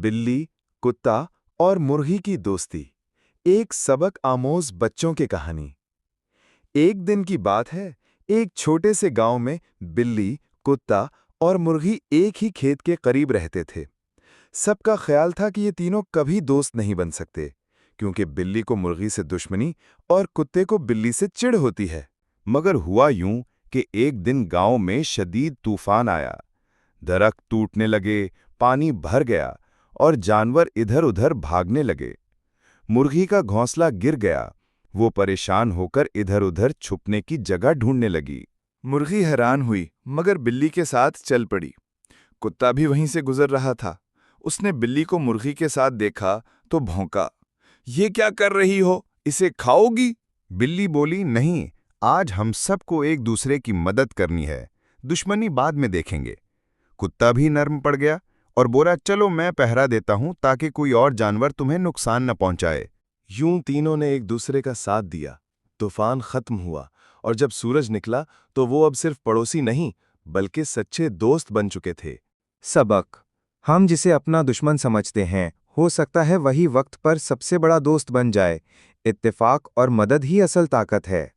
बिल्ली, कुत्ता और मुर्गी की दोस्ती। एक सबक आमोज बच्चों की कहानी। एक दिन की बात है, एक छोटे से गांव में बिल्ली, कुत्ता और मुर्गी एक ही खेत के करीब रहते थे। सबका ख्याल था कि ये तीनों कभी दोस्त नहीं बन सकते, क्योंकि बिल्ली को मुर्गी से दुश्मनी और कुत्ते को बिल्ली से चिढ़ होती है। मगर हुआ यूं कि एक दिन गांव में शदीद तूफान आया। दरख्त टूटने लगे, पानी भर गया और जानवर इधर-उधर भागने लगे। मुर्गी का घोंसला गिर गया। वो परेशान होकर इधर-उधर छुपने की जगह ढूंढने लगी। मुर्गी हैरान हुई मगर बिल्ली के साथ चल पड़ी। कुत्ता भी वहीं से गुजर रहा था। उसने बिल्ली को मुर्गी के साथ देखा तो भौंका, ये क्या कर रही हो, इसे खाओगी? बिल्ली बोली, नहीं, आज हम सबको एक दूसरे की मदद करनी है, दुश्मनी बाद में देखेंगे। कुत्ता भी नर्म पड़ गया और बोला, चलो मैं पहरा देता हूं ताकि कोई और जानवर तुम्हें नुकसान न पहुंचाए। यूं तीनों ने एक दूसरे का साथ दिया। तूफान खत्म हुआ और जब सूरज निकला तो वो अब सिर्फ पड़ोसी नहीं, बल्कि सच्चे दोस्त बन चुके थे। सबक: हम जिसे अपना दुश्मन समझते हैं, हो सकता है वही वक्त पर सबसे बड़ा दोस्त बन जाए। इत्तेफाक और मदद ही असल ताकत है।